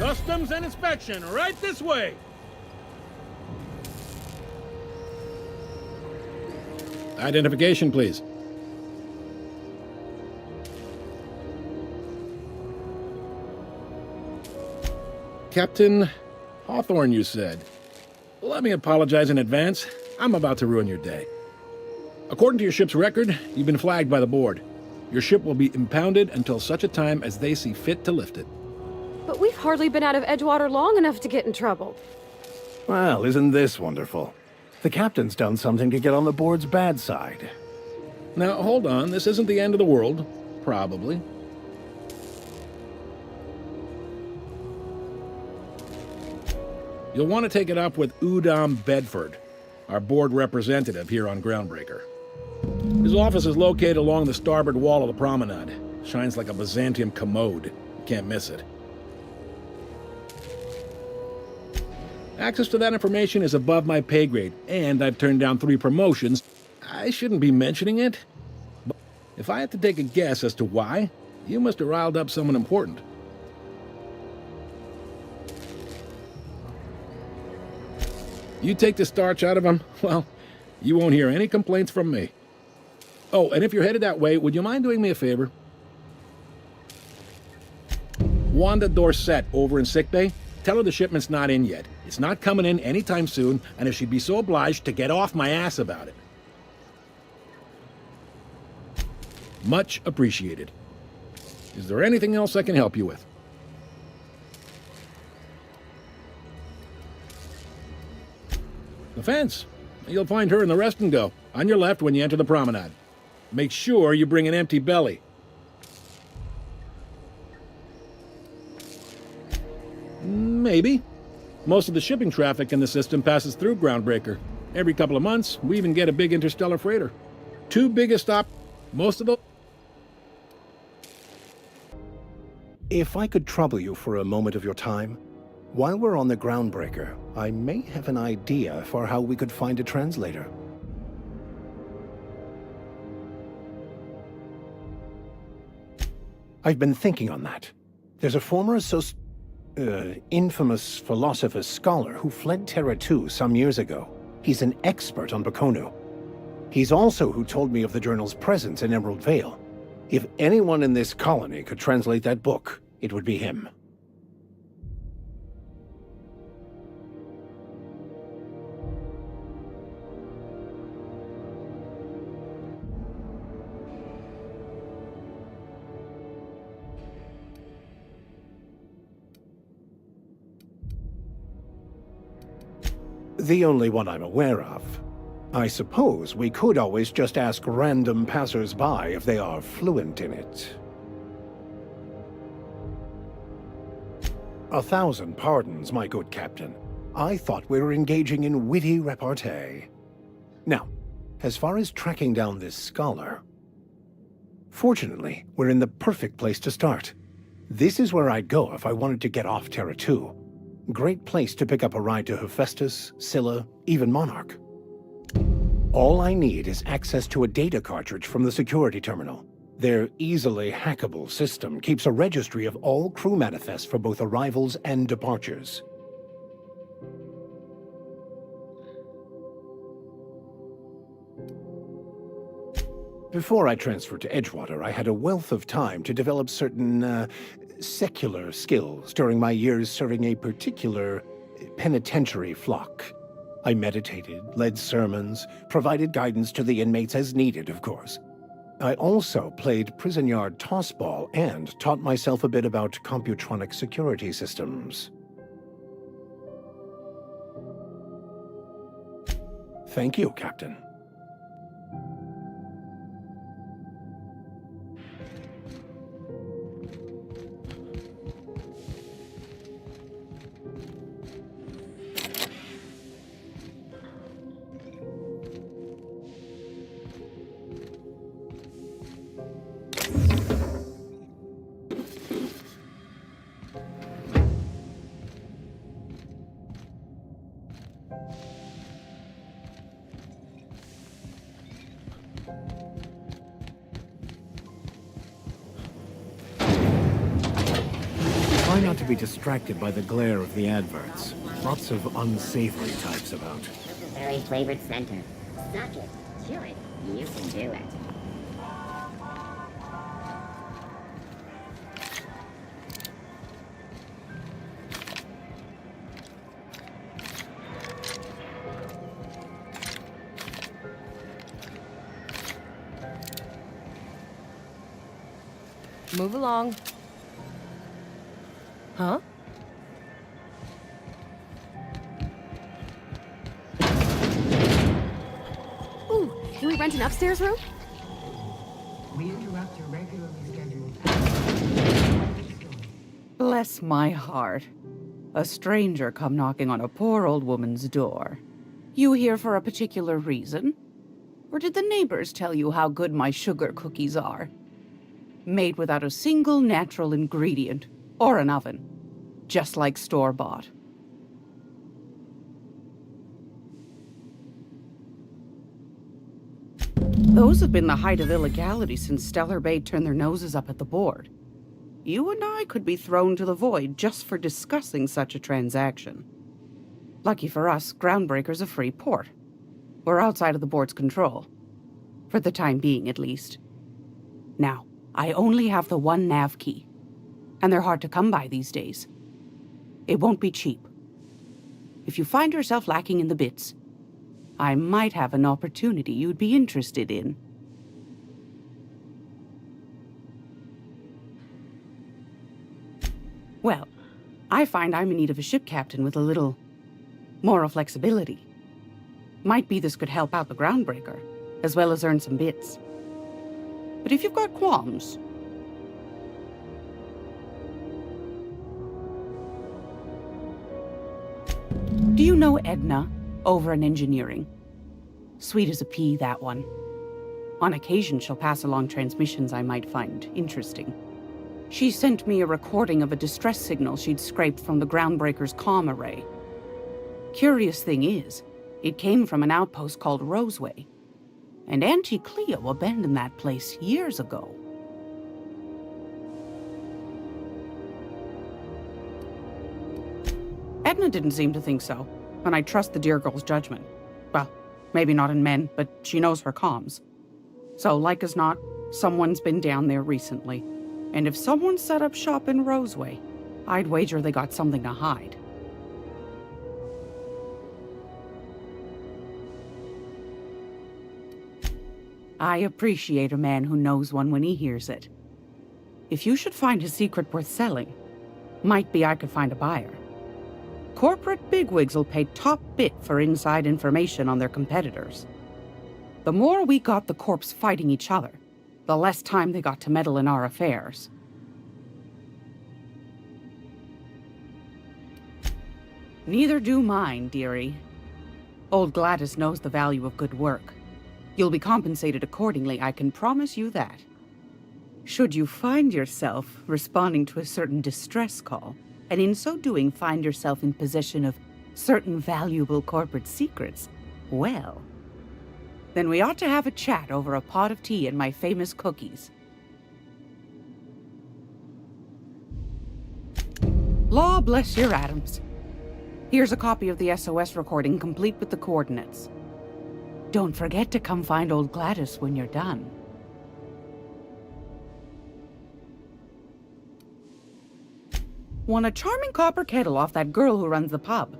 Customs and inspection, right this way. Identification, please. Captain Hawthorne, you said. Let me apologize in advance. I'm about to ruin your day. According to your ship's record, you've been flagged by the board. Your ship will be impounded until such a time as they see fit to lift it. But we've hardly been out of Edgewater long enough to get in trouble. Well, isn't this wonderful? The captain's done something to get on the board's bad side. Now, hold on. This isn't the end of the world. Probably. You'll want to take it up with Udom Bedford, our board representative here on Groundbreaker. His office is located along the starboard wall of the promenade. Shines like a Byzantium commode. You can't miss it. Access to that information is above my pay grade, and I've turned down 3 promotions. I shouldn't be mentioning it, but if I had to take a guess as to why, you must have riled up someone important. You take the starch out of him, well, you won't hear any complaints from me. Oh, and if you're headed that way, would you mind doing me a favor? Wanda Dorset over in sickbay, tell her the shipment's not in yet. It's not coming in anytime soon, and if she'd be so obliged to get off my ass about it. Much appreciated. Is there anything else I can help you with? The fence. You'll find her in the rest and go, on your left when you enter the promenade. Make sure you bring an empty belly. Maybe. Most of the shipping traffic in the system passes through Groundbreaker. Every couple of months, we even get a big interstellar freighter. 2 biggest stop, most of the... If I could trouble you for a moment of your time, while we're on the Groundbreaker, I may have an idea for how we could find a translator. I've been thinking on that. There's a former infamous philosopher scholar who fled Terra 2 some years ago. He's an expert on Bakonu. He's also who told me of the journal's presence in Emerald Vale. If anyone in this colony could translate that book, it would be him. The only one I'm aware of. I suppose we could always just ask random passers-by if they are fluent in it. 1,000 pardons, my good captain. I thought we were engaging in witty repartee. Now, as far as tracking down this scholar... Fortunately, we're in the perfect place to start. This is where I'd go if I wanted to get off Terra 2. Great place to pick up a ride to Hephaestus, Scylla, even Monarch. All I need is access to a data cartridge from the security terminal. Their easily hackable system keeps a registry of all crew manifests for both arrivals and departures. Before I transferred to Edgewater, I had a wealth of time to develop certain, secular skills during my years serving a particular penitentiary flock. I meditated, led sermons, provided guidance to the inmates as needed, of course. I also played prison yard tossball and taught myself a bit about computronic security systems. Thank you, Captain. Try not to be distracted by the glare of the adverts. Lots of unsavory types about. Very flavored center. Suck it. Chew it. You can do it. Move along. Huh? Ooh, can we rent an upstairs room? We interrupt your regularly scheduled. Bless my heart. A stranger come knocking on a poor old woman's door. You here for a particular reason? Or did the neighbors tell you how good my sugar cookies are? Made without a single natural ingredient, or an oven. Just like store-bought. Those have been the height of illegality since Stellar Bay turned their noses up at the board. You and I could be thrown to the void just for discussing such a transaction. Lucky for us, Groundbreaker's a free port. We're outside of the board's control. For the time being, at least. Now, I only have the one nav key. And they're hard to come by these days. It won't be cheap. If you find yourself lacking in the bits, I might have an opportunity you'd be interested in. Well, I find I'm in need of a ship captain with a little moral flexibility. Might be this could help out the Groundbreaker, as well as earn some bits. But if you've got qualms... Do you know Edna, over in engineering? Sweet as a pea, that one. On occasion, she'll pass along transmissions I might find interesting. She sent me a recording of a distress signal she'd scraped from the Groundbreaker's comm array. Curious thing is, it came from an outpost called Roseway. And Auntie Cleo abandoned that place years ago. Edna didn't seem to think so, and I trust the dear girl's judgment. Well, maybe not in men, but she knows her comms. So, like as not, someone's been down there recently. And if someone set up shop in Roseway, I'd wager they got something to hide. I appreciate a man who knows one when he hears it. If you should find a secret worth selling, might be I could find a buyer. Corporate bigwigs will pay top bit for inside information on their competitors. The more we got the corps fighting each other, the less time they got to meddle in our affairs. Neither do mine, dearie. Old Gladys knows the value of good work. You'll be compensated accordingly, I can promise you that. Should you find yourself responding to a certain distress call, and in so doing find yourself in possession of certain valuable corporate secrets, well, then we ought to have a chat over a pot of tea and my famous cookies. Law bless your atoms. Here's a copy of the SOS recording complete with the coordinates. Don't forget to come find old Gladys when you're done. Won a charming copper kettle off that girl who runs the pub.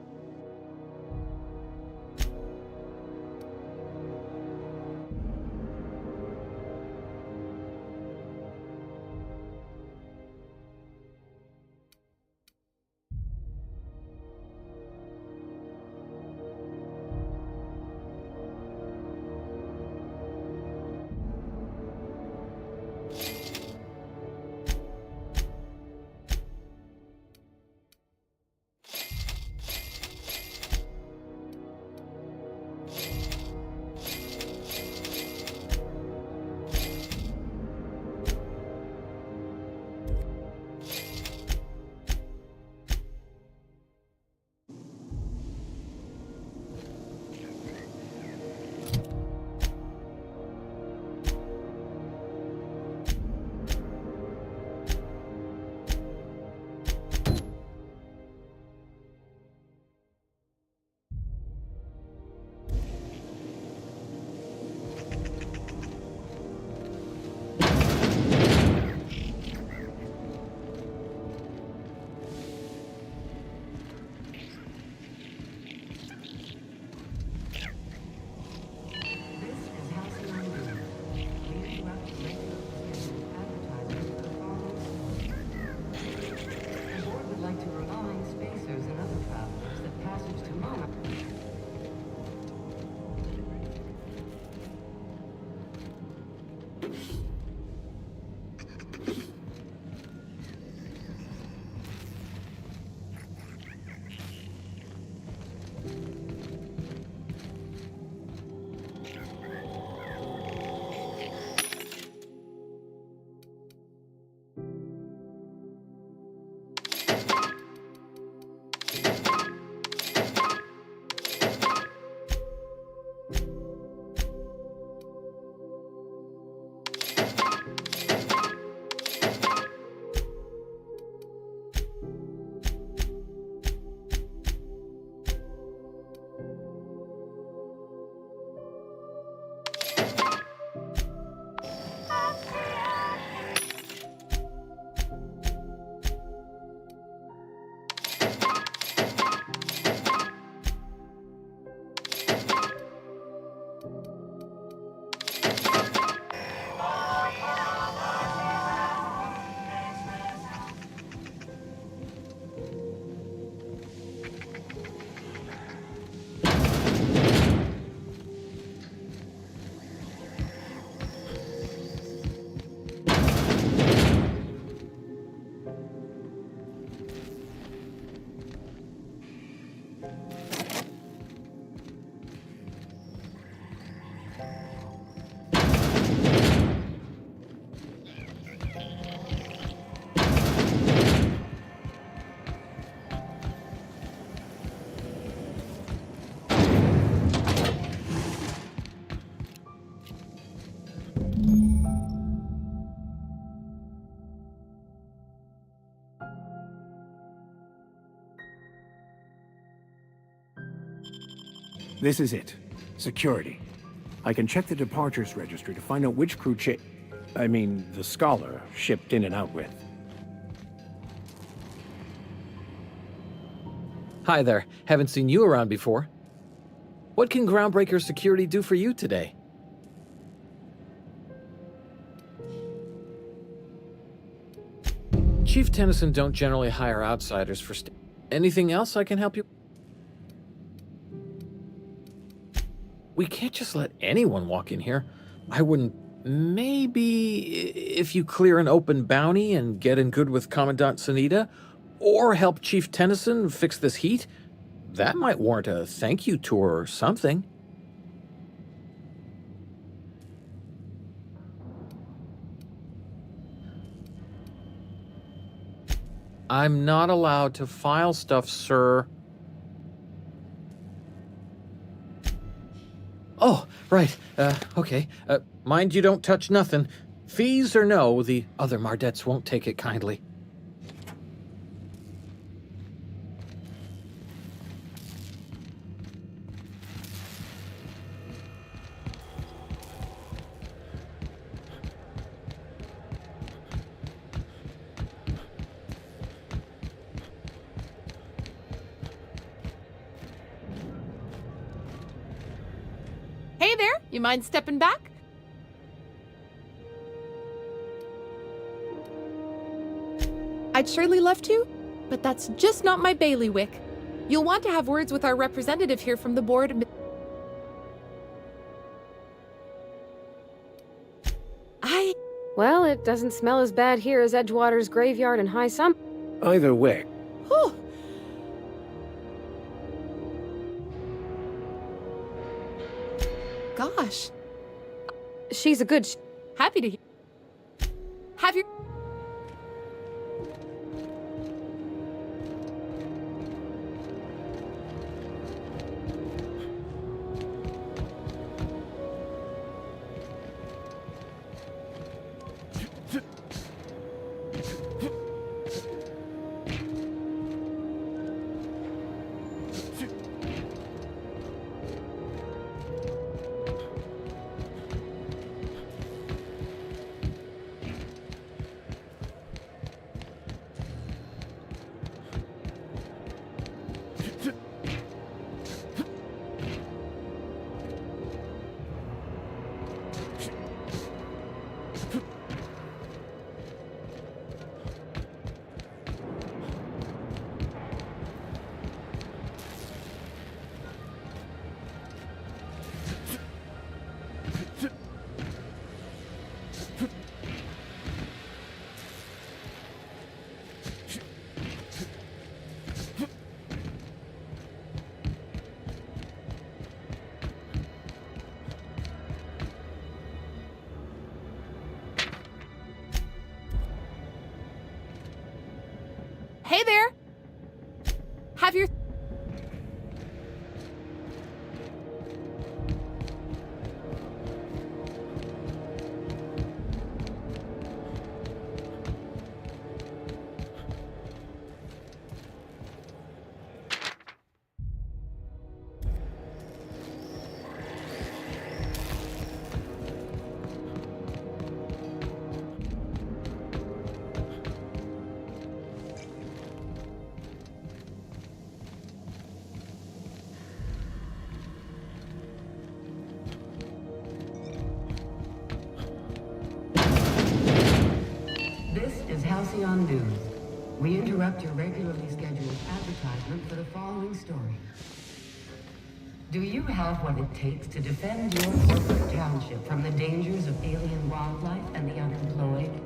This is it. Security. I can check the departures registry to find out which crew the Scholar shipped in and out with. Hi there. Haven't seen you around before. What can Groundbreaker Security do for you today? Chief Tennyson don't generally hire outsiders for anything else I can help you? We can't just let anyone walk in here. I wouldn't... Maybe if you clear an open bounty and get in good with Commandant Sunita, or help Chief Tennyson fix this heat, that might warrant a thank you tour or something. I'm not allowed to file stuff, sir. Oh, right. Okay. Mind you don't touch nothing. Fees or no, the other Mardettes won't take it kindly. Hey there, you mind stepping back? I'd surely love to, but that's just not my bailiwick. You'll want to have words with our representative here from the board. Well, it doesn't smell as bad here as Edgewater's graveyard in high summer. Either way, Whew. Gosh, She's a good happy to hear. Have your... Hey there! Have your... This is Halcyon News. We interrupt your regularly scheduled advertisement for the following story. Do you have what it takes to defend your corporate township from the dangers of alien wildlife and the unemployed?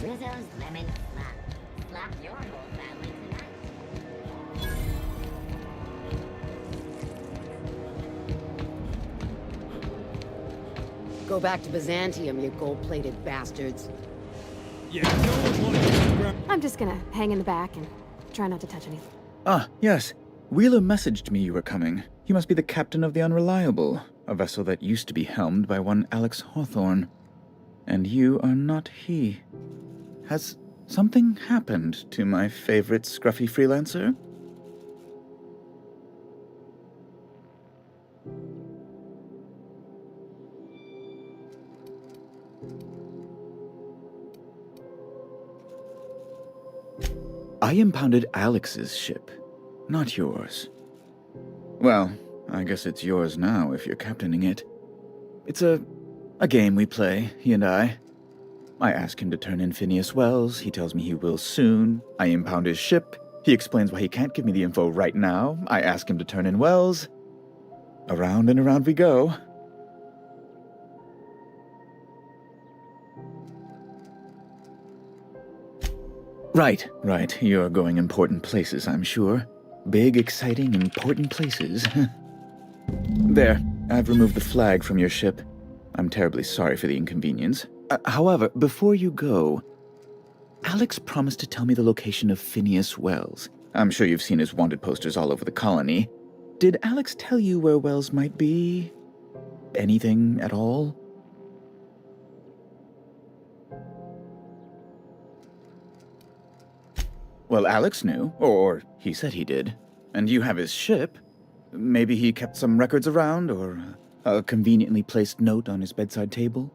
Rizzo's lemon slap. Slap your whole family tonight. Go back to Byzantium, you gold-plated bastards. Yeah, no one wants you to grab. I'm just gonna hang in the back and try not to touch anything. Ah, yes. Wheeler messaged me you were coming. He must be the captain of the Unreliable, a vessel that used to be helmed by one Alex Hawthorne. And you are not he. Has something happened to my favorite scruffy freelancer? I impounded Alex's ship, not yours. Well, I guess it's yours now if you're captaining it. It's a game we play, he and I. I ask him to turn in Phineas Wells, he tells me he will soon. I impound his ship, he explains why he can't give me the info right now. I ask him to turn in Wells. Around and around we go. Right. You're going important places, I'm sure. Big, exciting, important places. There, I've removed the flag from your ship. I'm terribly sorry for the inconvenience. However, before you go, Alex promised to tell me the location of Phineas Wells. I'm sure you've seen his wanted posters all over the colony. Did Alex tell you where Wells might be? Anything at all? Well, Alex knew, or he said he did. And you have his ship. Maybe he kept some records around, or a conveniently placed note on his bedside table?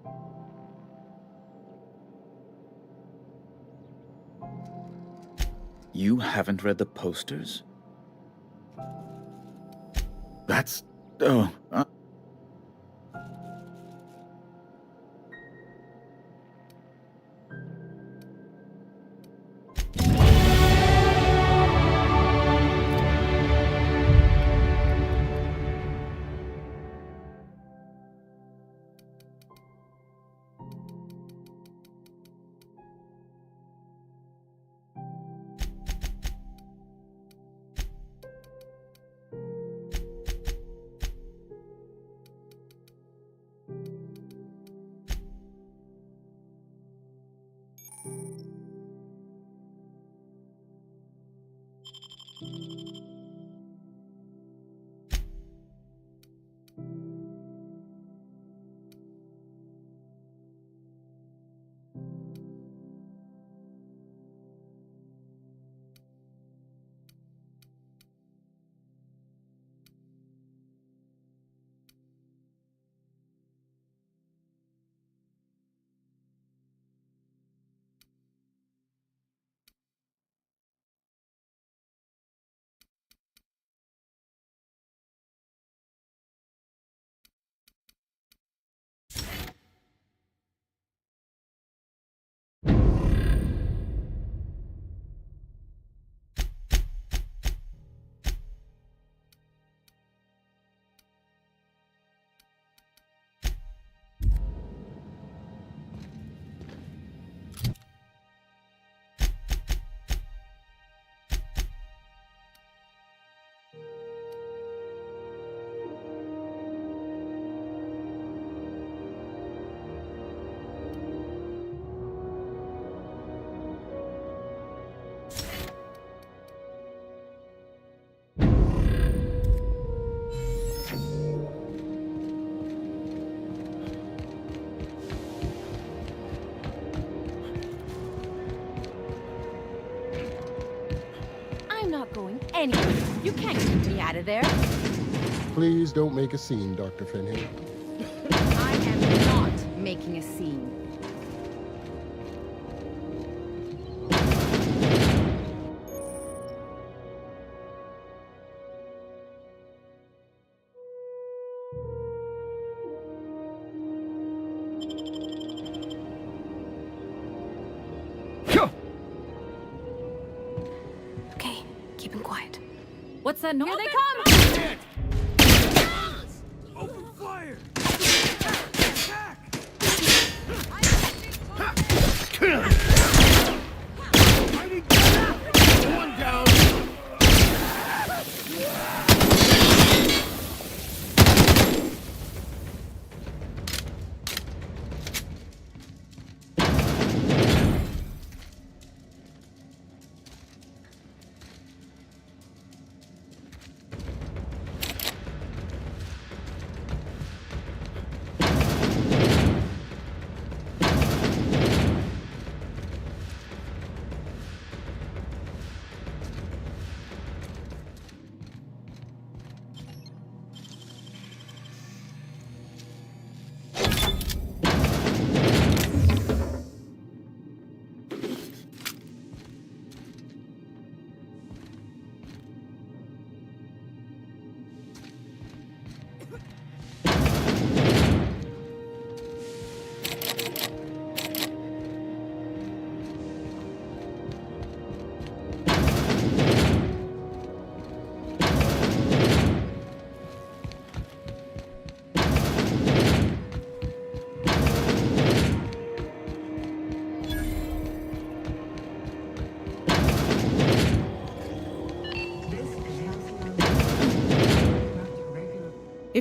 You haven't read the posters? That's... oh... I'm not going anywhere. You can't keep me out of there. Please don't make a scene, Dr. Finley. I am not making a scene. Okay, keep him quiet. What's that noise? Here they come! Open fire! Attack!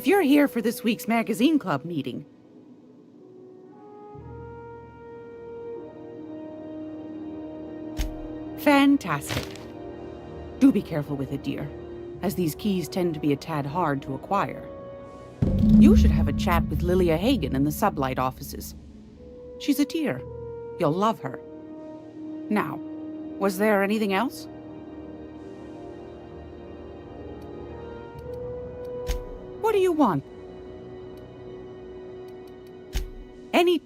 If you're here for this week's magazine club meeting... Fantastic. Do be careful with it, dear, as these keys tend to be a tad hard to acquire. You should have a chat with Lilia Hagen in the Sublight offices. She's a dear. You'll love her. Now, was there anything else? What do you want? Any...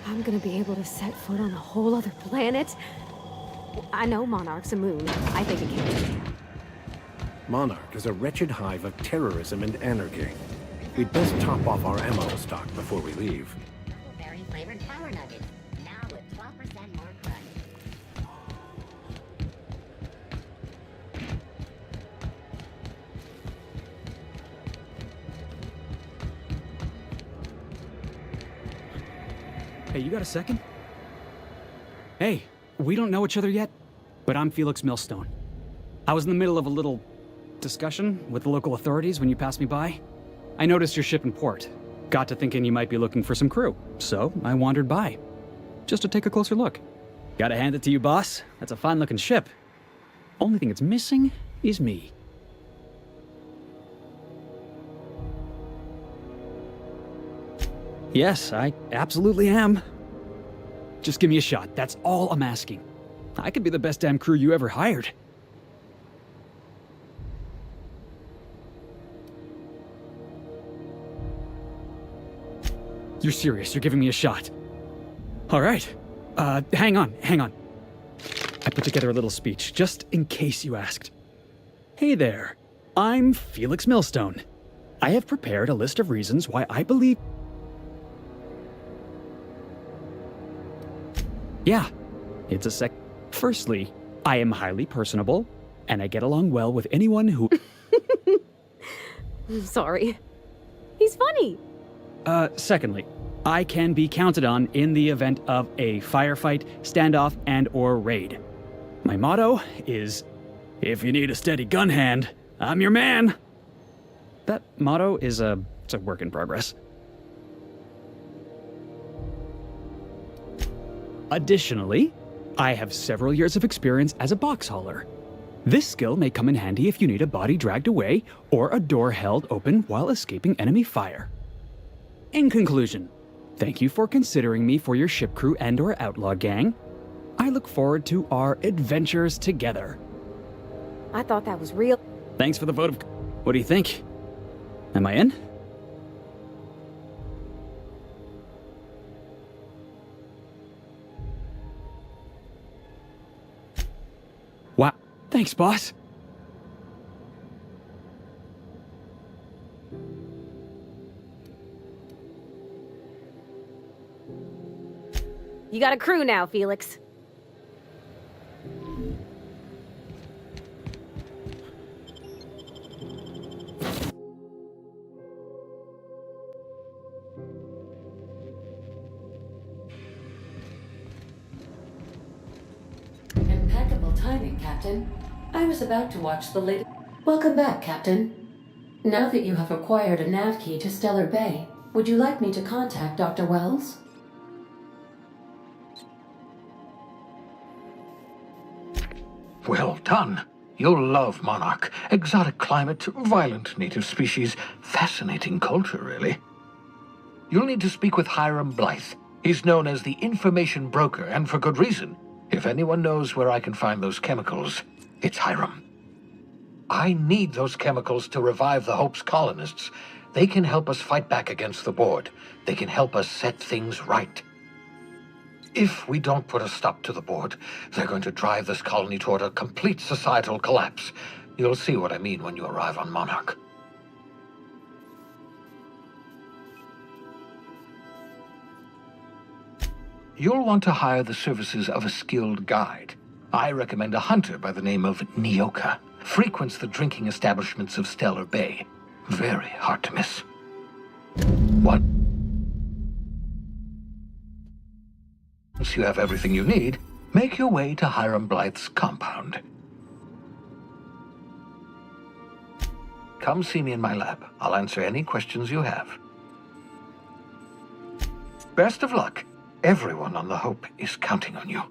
I'm gonna be able to set foot on a whole other planet? I know Monarch's a moon. I think it can be. Monarch is a wretched hive of terrorism and anarchy. We'd best top off our ammo stock before we leave. Berry-flavored power nuggets, now with 12% more crunch. Hey, you got a second? Hey, we don't know each other yet, but I'm Felix Millstone. I was in the middle of a little discussion with the local authorities when you passed me by. I noticed your ship in port. Got to thinking you might be looking for some crew, so I wandered by. Just to take a closer look. Gotta hand it to you, boss. That's a fine-looking ship. Only thing it's missing is me. Yes, I absolutely am. Just give me a shot. That's all I'm asking. I could be the best damn crew you ever hired. You're serious. You're giving me a shot. All right. Hang on. I put together a little speech, just in case you asked. Hey there. I'm Felix Millstone. I have prepared a list of reasons why I believe... Yeah, it's a sec... Firstly, I am highly personable, and I get along well with anyone who... Sorry. He's funny. Secondly, I can be counted on in the event of a firefight, standoff, and/or raid. My motto is, if you need a steady gun hand, I'm your man. That motto is it's a work in progress. Additionally, I have several years of experience as a box hauler. This skill may come in handy if you need a body dragged away or a door held open while escaping enemy fire. In conclusion, thank you for considering me for your ship crew and/or outlaw gang. I look forward to our adventures together. I thought that was real. Thanks for the vote of... What do you think? Am I in? Wow. Thanks, boss. You got a crew now, Felix. Impeccable timing, Captain. I was about to watch the latest... Welcome back, Captain. Now that you have acquired a nav key to Stellar Bay, would you like me to contact Dr. Wells? Well done. You'll love Monarch. Exotic climate, violent native species, fascinating culture, really. You'll need to speak with Hiram Blythe. He's known as the information broker, and for good reason. If anyone knows where I can find those chemicals, it's Hiram. I need those chemicals to revive the Hope's colonists. They can help us fight back against the Board. They can help us set things right. If we don't put a stop to the Board, they're going to drive this colony toward a complete societal collapse. You'll see what I mean when you arrive on Monarch. You'll want to hire the services of a skilled guide. I recommend a hunter by the name of Nyoka. Frequents the drinking establishments of Stellar Bay. Very hard to miss. Once you have everything you need, make your way to Hiram Blythe's compound. Come see me in my lab. I'll answer any questions you have. Best of luck. Everyone on the Hope is counting on you.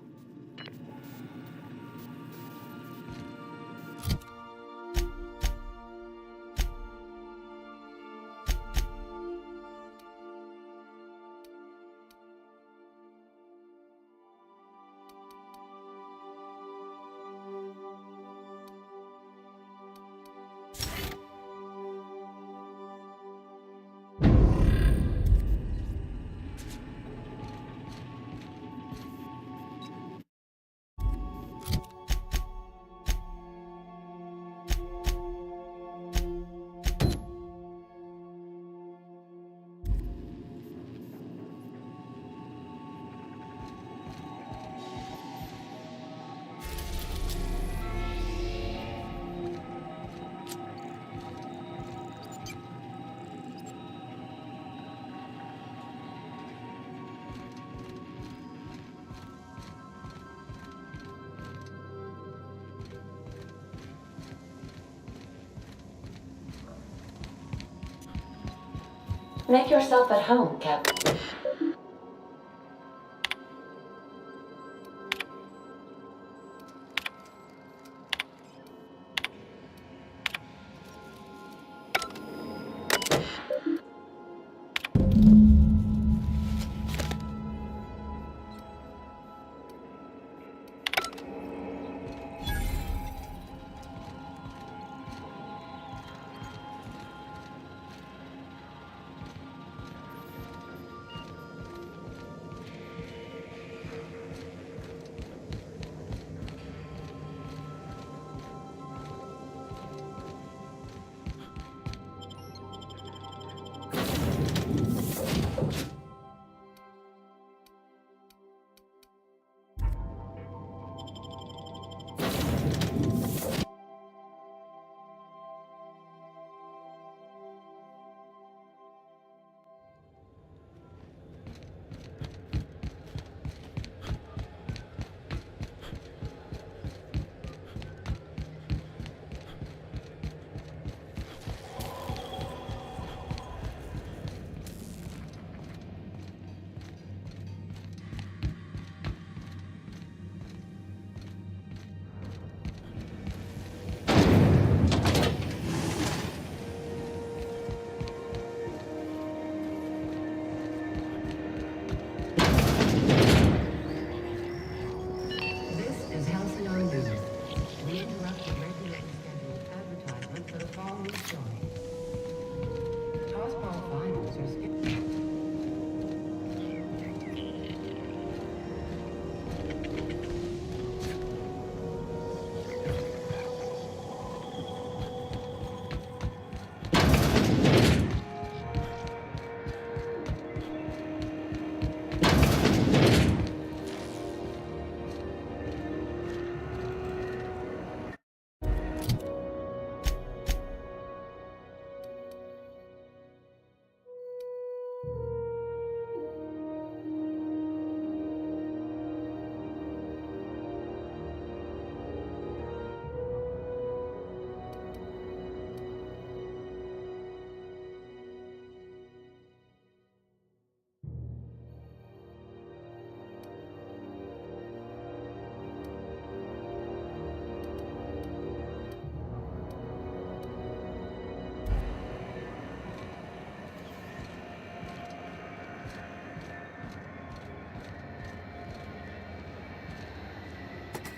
Make yourself at home, Captain.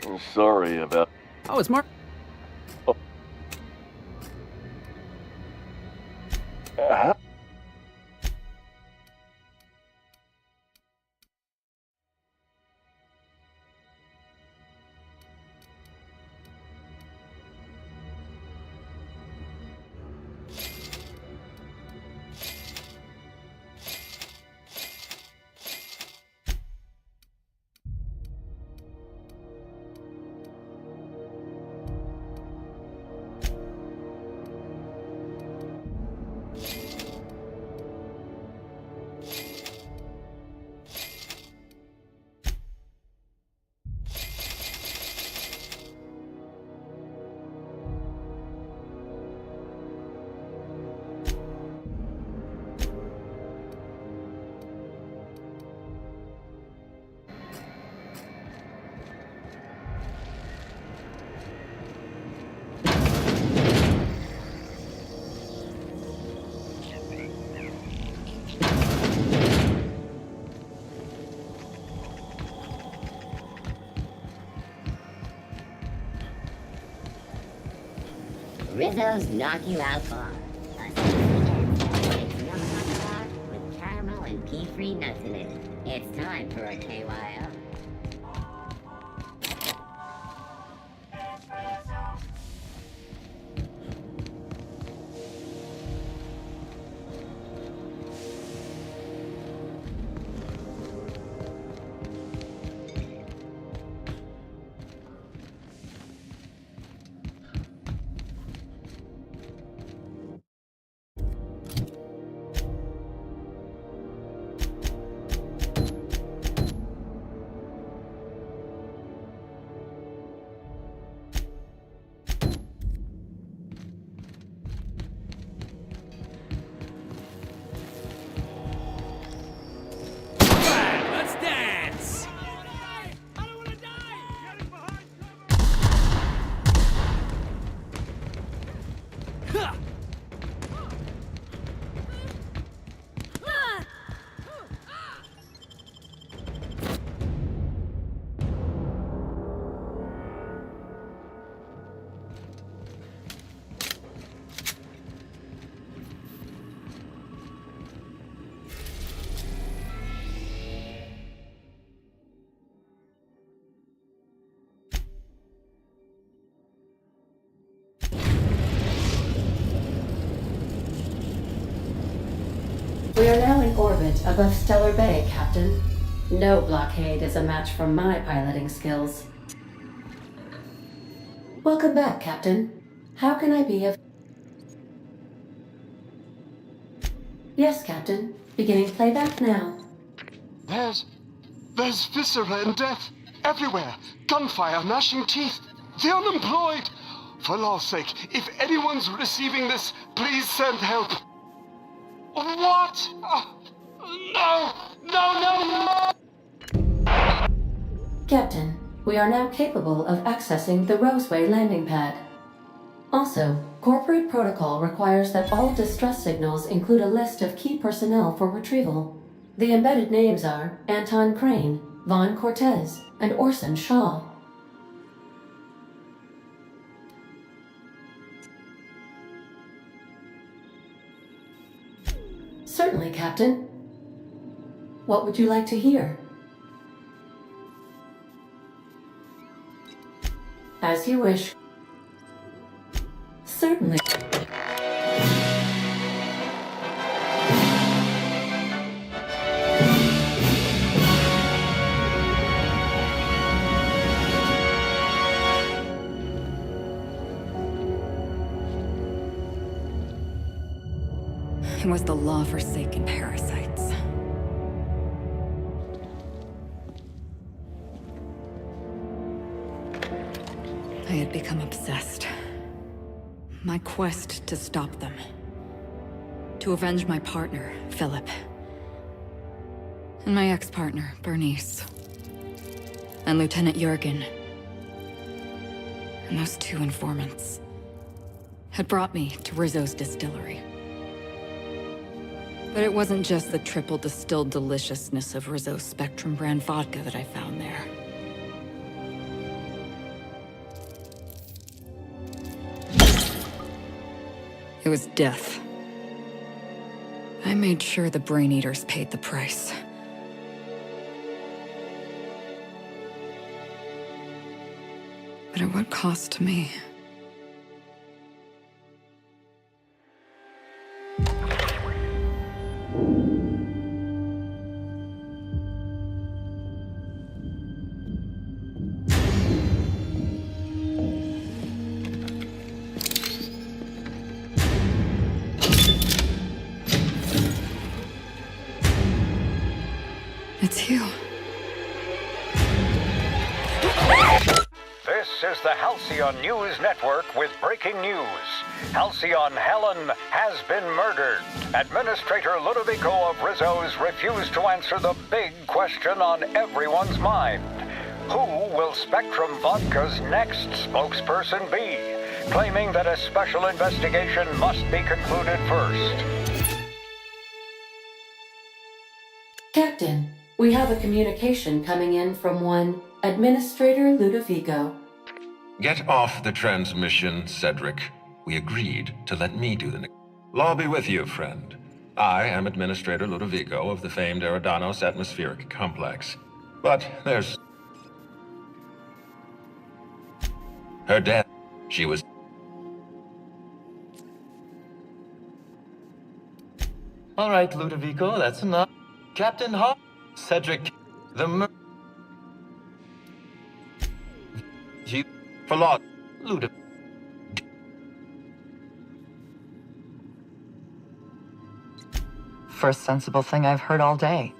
I'm sorry about... Oh, it's Mark. Rizzo's Knock You Out Bar. A spicy and satisfying milk chocolate bar with caramel and pea-free nuts in it. It's time for a KYO. Let's dance! We are now in orbit above Stellar Bay, Captain. No blockade is a match for my piloting skills. Welcome back, Captain. How can I be of... Yes, Captain. Beginning playback now. There's viscera and death everywhere. Gunfire, gnashing teeth. The unemployed. For law's sake, if anyone's receiving this, please send help. What? No! No, no, no! Captain, we are now capable of accessing the Roseway landing pad. Also, corporate protocol requires that all distress signals include a list of key personnel for retrieval. The embedded names are Anton Crane, Vaughn Cortez, and Orson Shaw. Certainly, Captain. What would you like to hear? As you wish. Certainly. It was the law-forsaken parasites. I had become obsessed. My quest to stop them. To avenge my partner, Philip. And my ex-partner, Bernice. And Lieutenant Jurgen. And those two informants had brought me to Rizzo's distillery. But it wasn't just the triple distilled deliciousness of Rizzo's Spectrum brand vodka that I found there. It was death. I made sure the Brain Eaters paid the price. But at what cost to me? It's you. This is the Halcyon News Network with breaking news. Halcyon Helen has been murdered. Administrator Ludovico of Rizzo's refused to answer the big question on everyone's mind. Who will Spectrum Vodka's next spokesperson be? Claiming that a special investigation must be concluded first. Captain, we have a communication coming in from one Administrator Ludovico. Get off the transmission, Cedric. we agreed to let me do the Law be with you, friend. I am Administrator Ludovico of the famed Eridanos Atmospheric Complex. But there's... her death. She was... All right, Ludovico, that's enough. Captain Hawk, Cedric, the He... for law... Ludovico. First sensible thing I've heard all day.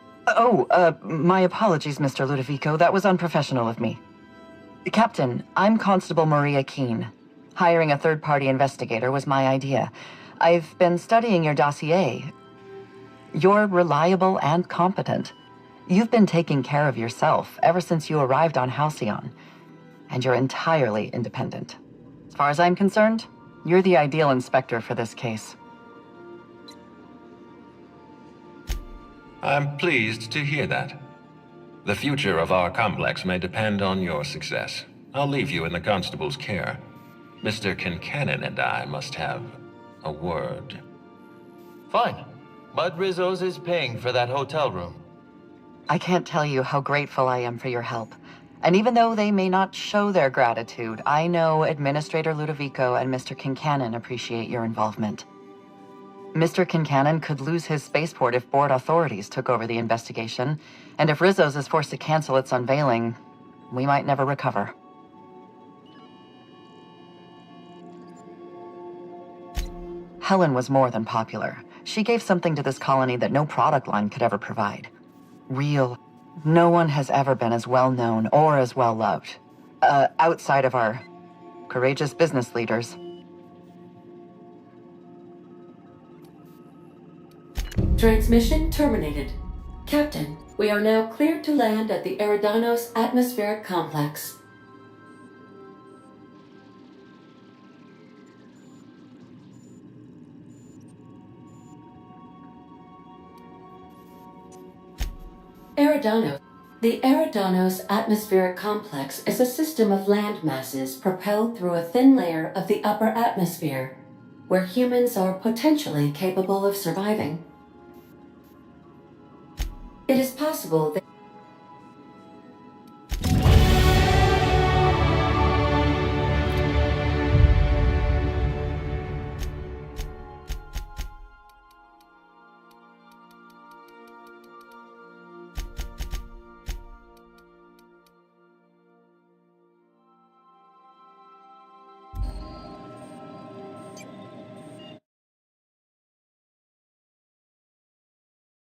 My apologies, Mr. Ludovico. That was unprofessional of me. Captain, I'm Constable Maria Keene. Hiring a third-party investigator was my idea. I've been studying your dossier. You're reliable and competent. You've been taking care of yourself ever since you arrived on Halcyon. And you're entirely independent. As far as I'm concerned, you're the ideal inspector for this case. I'm pleased to hear that. The future of our complex may depend on your success. I'll leave you in the constable's care. Mr. Kincannon and I must have a word. Fine. Bud Rizzo's is paying for that hotel room. I can't tell you how grateful I am for your help. And even though they may not show their gratitude, I know Administrator Ludovico and Mr. Kincannon appreciate your involvement. Mr. Kincannon could lose his spaceport if board authorities took over the investigation, and if Rizzo's is forced to cancel its unveiling, we might never recover. Helen was more than popular. She gave something to this colony that no product line could ever provide. Real. No one has ever been as well known or as well loved. Outside of our courageous business leaders. Transmission terminated. Captain, we are now cleared to land at the Eridanos Atmospheric Complex. Eridanos. The Eridanos Atmospheric Complex is a system of land masses propelled through a thin layer of the upper atmosphere, where humans are potentially capable of surviving. It is possible that